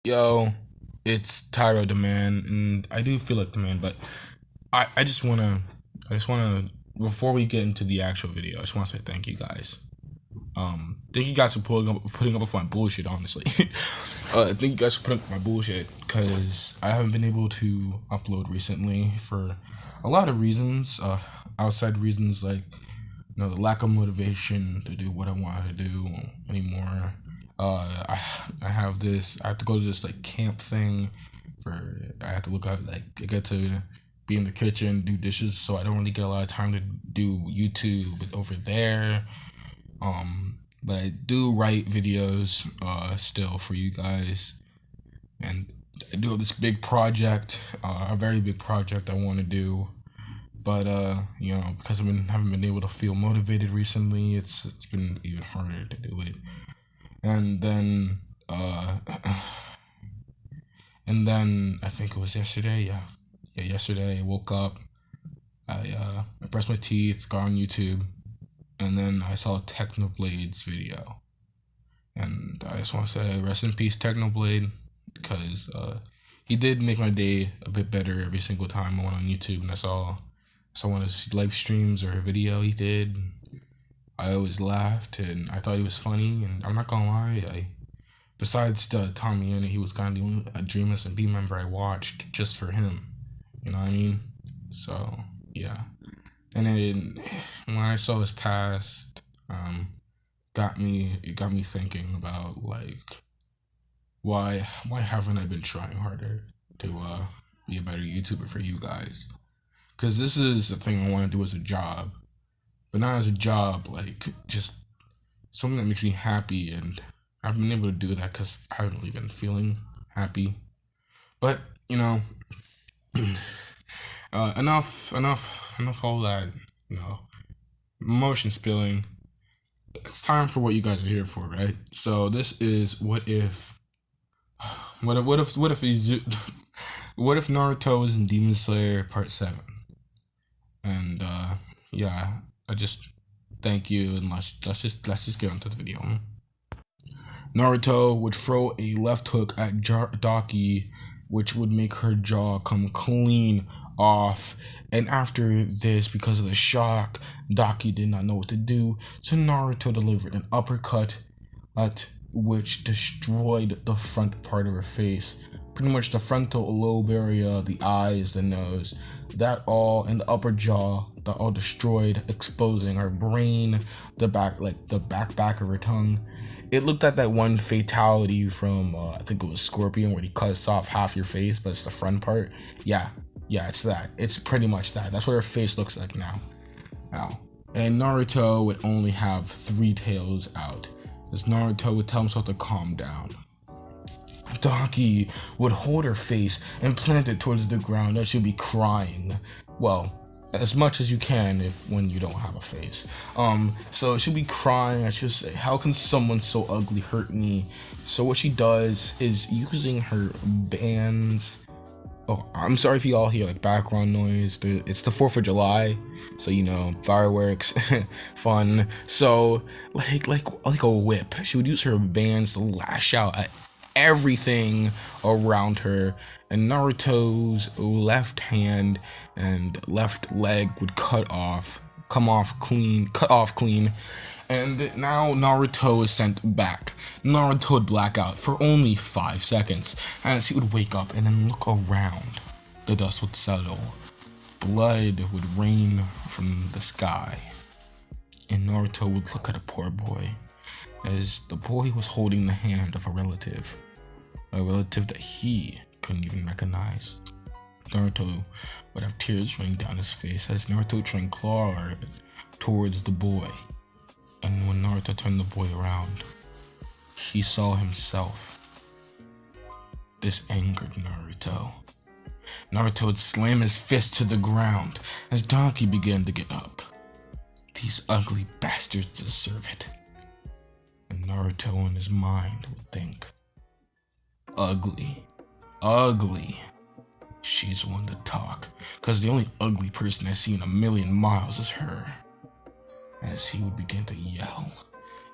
Yo, it's Tyro the man, and I do feel like the man, but I just wanna before we get into the actual video, I just wanna say thank you guys. Thank you guys for putting up with my bullshit, honestly. Thank you guys for putting up with my bullshit, because I haven't been able to upload recently for a lot of reasons, outside reasons like the lack of motivation to do what I wanted to do anymore. I have this. I have to go to this like camp thing. I have to look at I get to be in the kitchen, do dishes, so I don't really get a lot of time to do YouTube over there. But I do write videos still for you guys, and I do have this big project, a very big project I want to do. But because haven't been able to feel motivated recently, it's been even harder to do it. And then I think it was yesterday. Yeah, yesterday I woke up. I brushed my teeth, got on YouTube, and then I saw Technoblade's video. And I just want to say rest in peace, Technoblade, because he did make my day a bit better every single time I went on YouTube and I saw one of his live streams or a video he did. I always laughed and I thought he was funny, and I'm not gonna lie, besides Tommy and he was kind of the only Dream S&B member I watched just for him. You know what I mean? So yeah. And then when I saw his past, it got me thinking about like why haven't I been trying harder to be a better YouTuber for you guys? Because this is the thing I want to do as a job, but not as a job, like just something that makes me happy, and I've been able to do that because I haven't really been feeling happy. But enough all that, emotion spilling. It's time for what you guys are here for, right? So this is what if what if Naruto was in Demon Slayer Part 7? And I just thank you, and let's just get into the video. Naruto would throw a left hook at Daki, which would make her jaw come clean off. And after this, because of the shock, Daki did not know what to do, so Naruto delivered an uppercut, which destroyed the front part of her face. Pretty much the frontal lobe area, the eyes, the nose, that all, and the upper jaw, that all destroyed, exposing her brain, the back of her tongue. It looked at that one fatality from I think it was Scorpion, where he cuts off half your face, but it's the front part. Yeah, it's that. It's pretty much that. That's what her face looks like now. And Naruto would only have 3 tails out, as Naruto would tell himself to calm down. Daki would hold her face and plant it towards the ground, and she'd be crying. Well, as much as you can when you don't have a face. So she'll be crying, and she'll say, "How can someone so ugly hurt me?" So what she does is, using her bands. Oh, I'm sorry if you all hear like background noise. It's the 4th of July, so fireworks, fun. So like a whip, she would use her bands to lash out at everything around her, and Naruto's left hand and left leg would cut off clean, and now Naruto is sent back. Naruto would black out for only 5 seconds, as he would wake up and then look around. The dust would settle, blood would rain from the sky, and Naruto would look at a poor boy, as the boy was holding the hand of a relative that he couldn't even recognize. Naruto would have tears running down his face as Naruto tried to claw towards the boy. And when Naruto turned the boy around, he saw himself. This angered Naruto. Naruto would slam his fist to the ground as Daki began to get up. These ugly bastards deserve it. And Naruto in his mind would think, ugly. She's one to talk, cause the only ugly person I see in a million miles is her. As he would begin to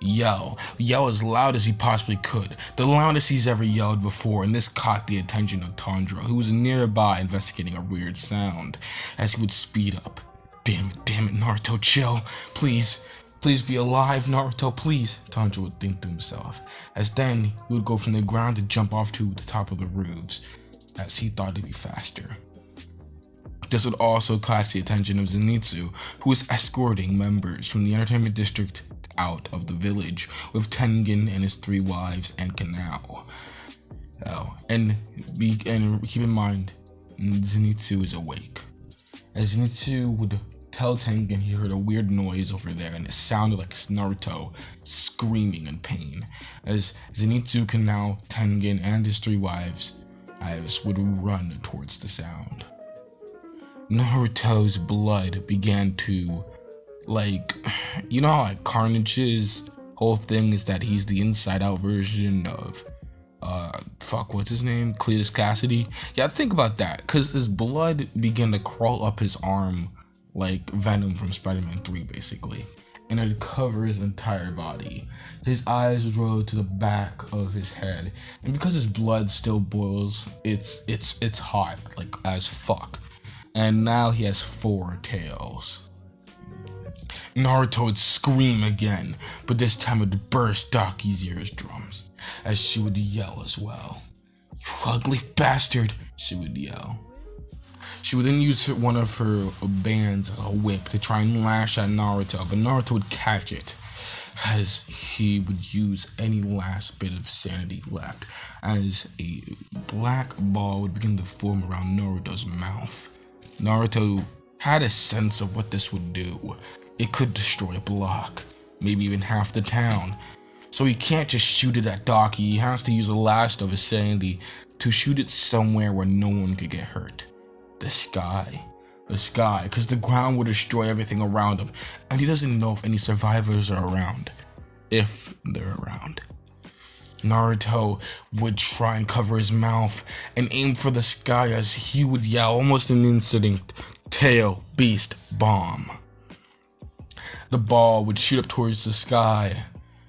yell as loud as he possibly could, the loudest he's ever yelled before, and this caught the attention of Tanjiro, who was nearby investigating a weird sound, as he would speed up. Damn it, Naruto, chill, please be alive, Naruto, please, Tanjiro would think to himself, as then he would go from the ground to jump off to the top of the roofs, as he thought it'd be faster. This would also catch the attention of Zenitsu, who was escorting members from the entertainment district out of the village with Tengen and his 3 wives and Kanao. And keep in mind, Zenitsu is awake. As Zenitsu would tell Tengen he heard a weird noise over there, and it sounded like Naruto screaming in pain. As Zenitsu, Kanao, Tengen, and his 3 wives would run towards the sound. Naruto's blood began to, you know how Carnage's whole thing is that he's the inside-out version of, what's his name? Cletus Cassidy? Yeah, think about that, because his blood began to crawl up his arm like Venom from Spider-Man 3, basically. And it would cover his entire body. His eyes would roll to the back of his head. And because his blood still boils, it's hot, as fuck. And now he has 4 tails. Naruto would scream again, but this time it would burst Daki's eardrums, as she would yell as well. You ugly bastard, she would yell. She would then use one of her bands as a whip to try and lash at Naruto, but Naruto would catch it, as he would use any last bit of sanity left, as a black ball would begin to form around Naruto's mouth. Naruto had a sense of what this would do. It could destroy a block, maybe even half the town. So he can't just shoot it at Daki, he has to use the last of his sanity to shoot it somewhere where no one could get hurt. The sky, because the ground will destroy everything around him, and he doesn't know if any survivors are around, if they're around. Naruto would try and cover his mouth and aim for the sky as he would yell almost an instant, "Tail Beast Bomb." The ball would shoot up towards the sky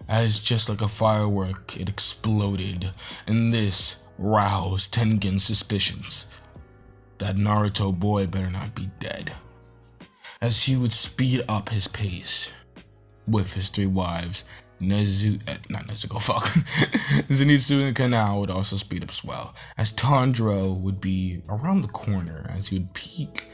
as just like a firework it exploded, and this roused Tengen's suspicions that Naruto boy better not be dead, as he would speed up his pace with his 3 wives. Zenitsu and Kanao would also speed up as well, as Tanjiro would be around the corner as he would peek,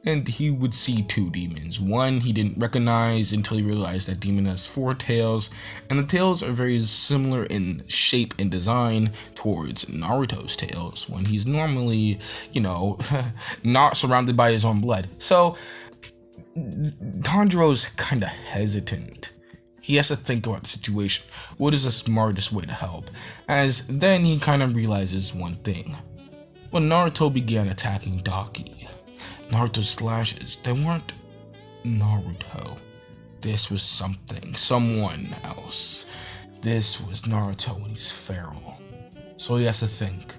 and he would see 2 demons. One he didn't recognize until he realized that demon has 4 tails, and the tails are very similar in shape and design towards Naruto's tails, when he's normally, not surrounded by his own blood. So Tanjiro's kinda hesitant. He has to think about the situation. What is the smartest way to help? As then he kind of realizes one thing. When Naruto began attacking Daki, Naruto's slashes, they weren't Naruto. This was someone else. This was Naruto when he's feral. So he has to think.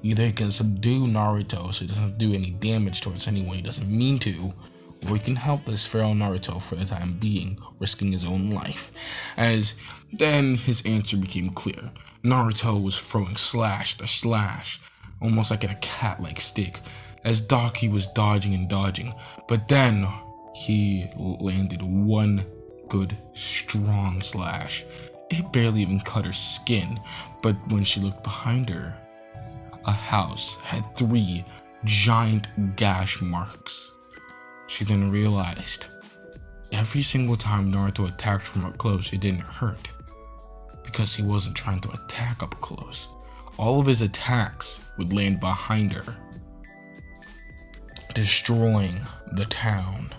Either he can subdue Naruto so he doesn't do any damage towards anyone he doesn't mean to, or he can help this feral Naruto for the time being, risking his own life. As then his answer became clear. Naruto was throwing slash to slash, almost like in a cat-like stick, as Daki was dodging and dodging, but then he landed one good, strong slash. It barely even cut her skin, but when she looked behind her, a house had 3 giant gash marks. She then realized every single time Naruto attacked from up close, it didn't hurt, because he wasn't trying to attack up close. All of his attacks would land behind her, destroying the town.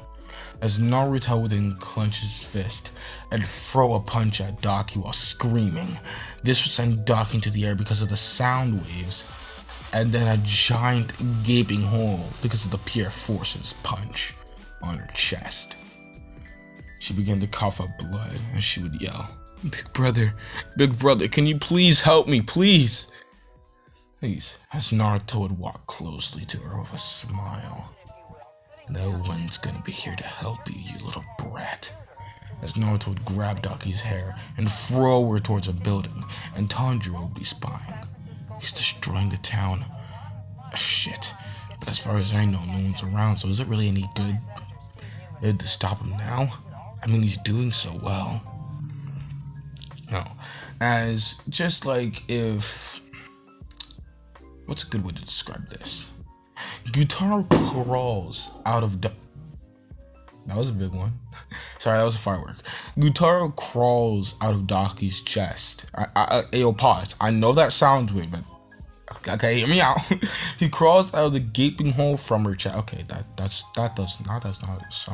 As Naruto would then clench his fist and throw a punch at Daki while screaming. This would send Daki into the air because of the sound waves, and then a giant gaping hole because of the pure force of his punch on her chest. She began to cough up blood and she would yell, Big brother, can you please help me, please? Please, as Naruto would walk closely to her with a smile. No one's gonna be here to help you, you little brat. as Naruto would grab Daki's hair and throw her towards a building, and Tanjiro would be spying. He's destroying the town. Shit. But as far as I know, no one's around, so is it really any good to stop him now? I mean, he's doing so well. No. As just like if... What's a good way to describe this? Gyutaro crawls out of... That was a big one. Sorry, that was a firework. Gyutaro crawls out of Daki's chest. Yo, pause. I know that sounds weird, but... Okay, hear me out. He crawls out of the gaping hole from her chest. Okay, that does not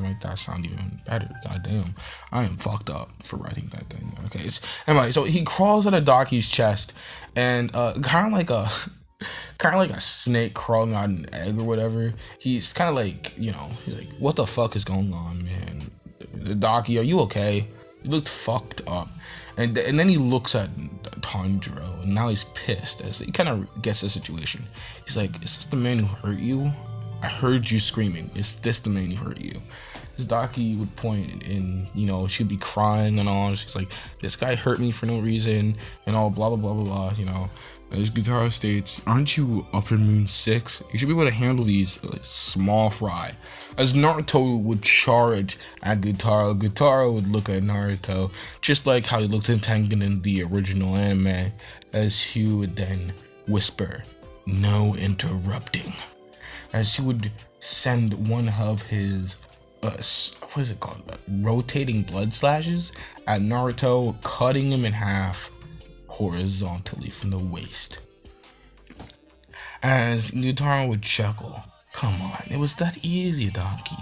make that sound even better. Goddamn, I am fucked up for writing that thing. Okay, anyway, so he crawls out of Daki's chest, and kind of like a snake crawling out an egg or whatever. He's kind of like, he's like, what the fuck is going on, man? Daki, are you okay? You looked fucked up. And then he looks at Tanjiro, and now he's pissed as he kind of gets the situation. He's like, is this the man who hurt you? I heard you screaming. Is this the man who hurt you? As Daki would point, and she'd be crying and all. She's like, this guy hurt me for no reason, and all blah blah blah blah blah. As Gyutaro states, aren't you Upper Moon 6? You should be able to handle these small fry. As Naruto would charge at Gyutaro, Gyutaro would look at Naruto just like how he looked at Tengen in the original anime, as he would then whisper, no interrupting. As he would send one of his, rotating blood slashes at Naruto, cutting him in half horizontally from the waist. As Gyutaro would chuckle, come on, it was that easy, Daki.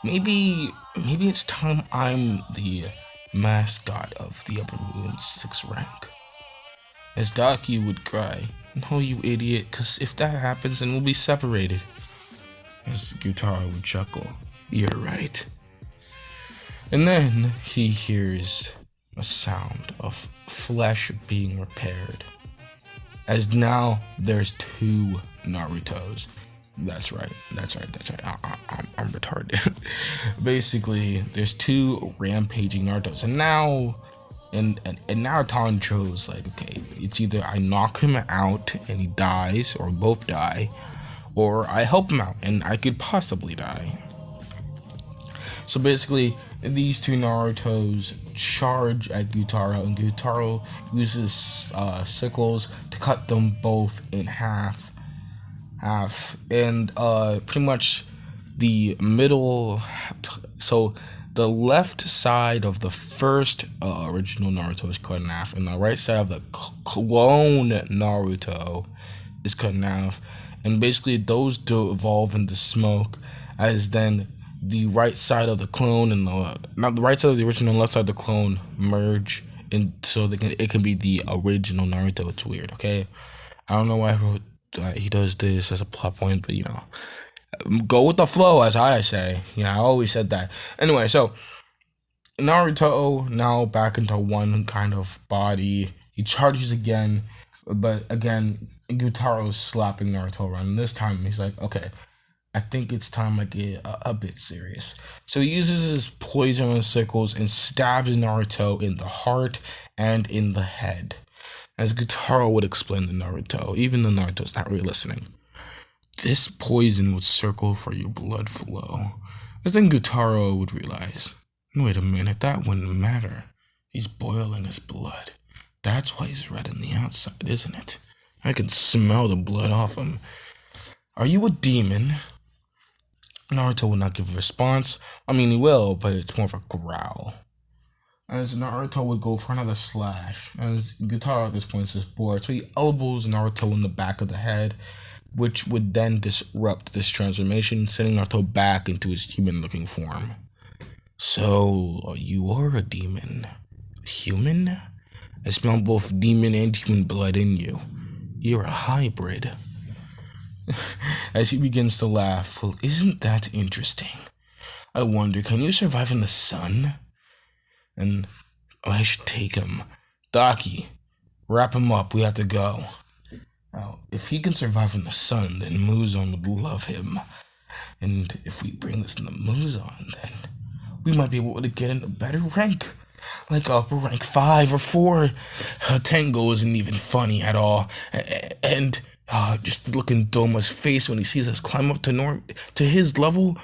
Maybe it's time I'm the mascot of the Upper Moon 6 rank. As Daki would cry, no you idiot, cause if that happens then we'll be separated. As Gyutaro would chuckle, you're right. And then he hears a sound of flesh being repaired. As now there's 2 Narutos. That's right. I'm retarded. Basically, there's 2 rampaging Narutos, and now Tanjiro's like, okay, it's either I knock him out and he dies, or both die, or I help him out and I could possibly die. So basically, these 2 Narutos charge at Gyutaro, and Gyutaro uses sickles to cut them both in half, and pretty much the middle. So the left side of the first original Naruto is cut in half, and the right side of the clone Naruto is cut in half, and basically those devolve into smoke, as then the right side of the clone and the right side of the original and left side of the clone merge, and so it can be the original Naruto. It's weird, okay? I don't know why I wrote he does this as a plot point, but go with the flow, as I say. I always said that. Anyway, so Naruto now back into one kind of body. He charges again, but again Gyutaro's slapping Naruto around, and this time he's like, okay, I think it's time I get a bit serious. So he uses his poisonous sickles and stabs Naruto in the heart and in the head. As Gyutaro would explain to Naruto, even though Naruto's not really listening, this poison would circle for your blood flow. As then Gyutaro would realize, wait a minute, that wouldn't matter. He's boiling his blood. That's why he's red on the outside, isn't it? I can smell the blood off him. Are you a demon? Naruto will not give a response. I mean, he will, but it's more of a growl. As Naruto would go for another slash, as Gyutaro at this point is bored, so he elbows Naruto in the back of the head, which would then disrupt this transformation, sending Naruto back into his human-looking form. So, you are a demon. Human? I smell both demon and human blood in you. You're a hybrid. As he begins to laugh, well, isn't that interesting? I wonder, can you survive in the sun? And I should take him. Daki, wrap him up, we have to go. Now, if he can survive in the sun, then Muzan would love him. And if we bring this to Muzan, then we might be able to get in a better rank. Like upper rank 5 or 4. Tengo isn't even funny at all. And just the look in Doma's face when he sees us climb up to his level.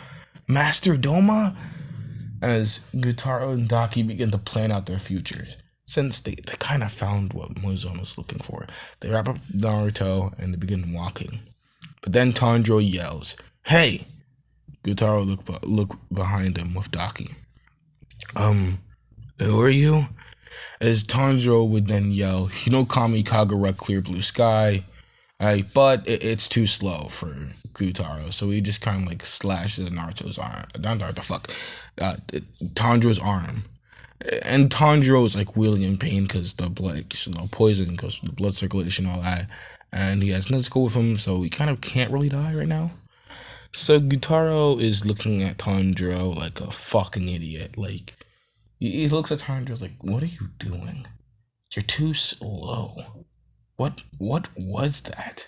Master Doma. As Gyutaro and Daki begin to plan out their futures. Since they kind of found what Mozone was looking for. They wrap up Naruto and they begin walking. But then Tanjiro yells, "Hey!" Gyutaro look behind him with Daki. Who are you? As Tanjiro would then yell, "Hinokami Kagura, clear blue sky." But it's too slow for Gyutaro, so he just kind of like slashes Naruto's arm. Tanjiro's arm. And Tanjiro is like wheeling in pain because the blood, poison goes to the blood circulation, all that. And he has Nezuko with him, so he kind of can't really die right now. So Gyutaro is looking at Tanjiro like a fucking idiot. Like, he looks at Tanjiro like, "What are you doing? You're too slow. What was that?"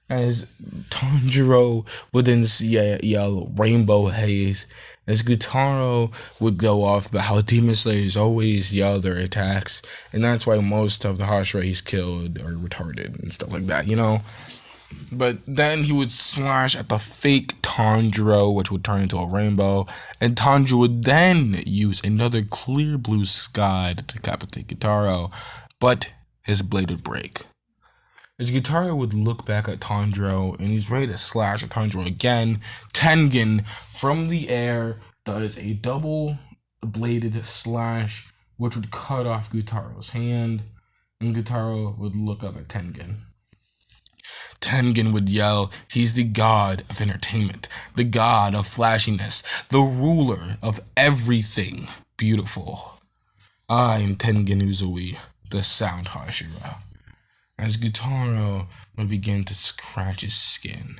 As Tanjiro would then yell rainbow haze, as Gyutaro would go off about how Demon Slayers always yell their attacks, and that's why most of the Hashira he's killed are retarded and stuff like that, But then he would slash at the fake Tanjiro, which would turn into a rainbow, and Tanjiro would then use another clear blue sky to decapitate Gyutaro, but his blade would break. As Gyutaro would look back at Tanjiro, and he's ready to slash at Tanjiro again, Tengen, from the air, does a double-bladed slash, which would cut off Gyutaro's hand, and Gyutaro would look up at Tengen. Tengen would yell, "He's the god of entertainment, the god of flashiness, the ruler of everything beautiful. I am Tengen Uzui, the sound Hashira." As Gyutaro would begin to scratch his skin.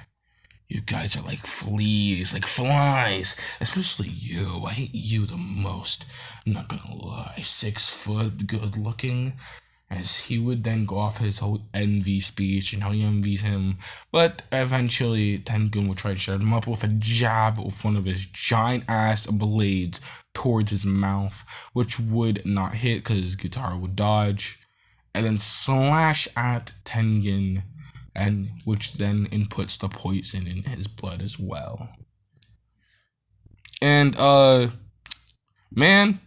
"You guys are like fleas, like flies. Especially you. I hate you the most. I'm not gonna lie. 6 foot, good looking." As he would then go off his whole envy speech and how he envies him. But eventually, Tengen would try to shut him up with a jab with one of his giant ass blades towards his mouth, which would not hit because Gyutaro would dodge. And then slash at Tengen, and which then inputs the poison in his blood as well. And man,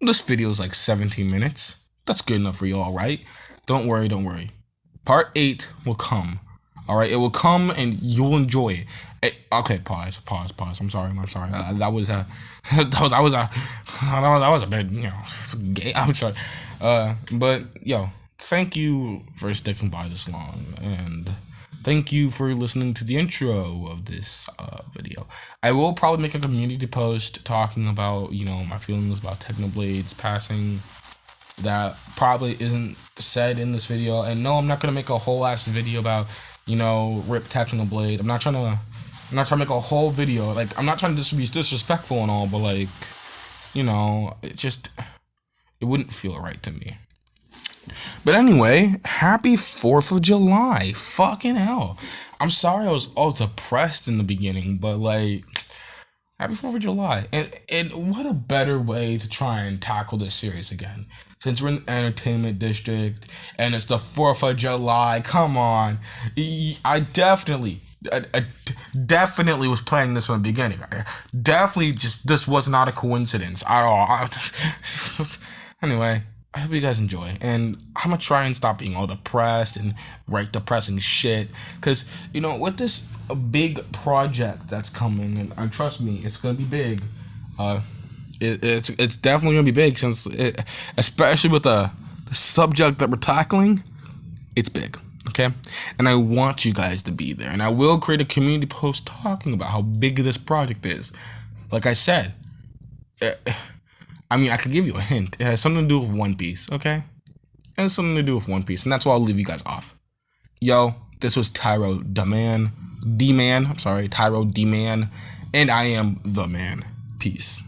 this video is like 17 minutes. That's good enough for y'all, right? Don't worry. Part 8 will come. All right, it will come and you'll enjoy it. Okay, pause. I'm sorry. That was a bit, gay. I'm sorry. But yo. Thank you for sticking by this long, and thank you for listening to the intro of this video. I will probably make a community post talking about, my feelings about Technoblades passing. That probably isn't said in this video, and no, I'm not gonna make a whole ass video about, rip Technoblade. I'm not trying to make a whole video. Like, I'm not trying to be disrespectful and all, but like, it wouldn't feel right to me. But anyway, happy 4th of July. Fucking hell. I'm sorry I was all depressed in the beginning, but like, happy 4th of July. And what a better way to try and tackle this series again. Since we're in the entertainment district and it's the 4th of July, come on. I definitely was planning this from the beginning. This was not a coincidence at all. Anyway. I hope you guys enjoy, and I'm gonna try and stop being all depressed and write depressing shit, because with this big project that's coming, and trust me, it's gonna be big. It's definitely gonna be big, since especially with the subject that we're tackling, it's big. Okay, and I want you guys to be there, and I will create a community post talking about how big this project is. Like I said. I could give you a hint. It has something to do with One Piece, okay? It has something to do with One Piece, and that's why I'll leave you guys off. Yo, this was Tyro D-Man, Tyro D-Man, and I am the man. Peace.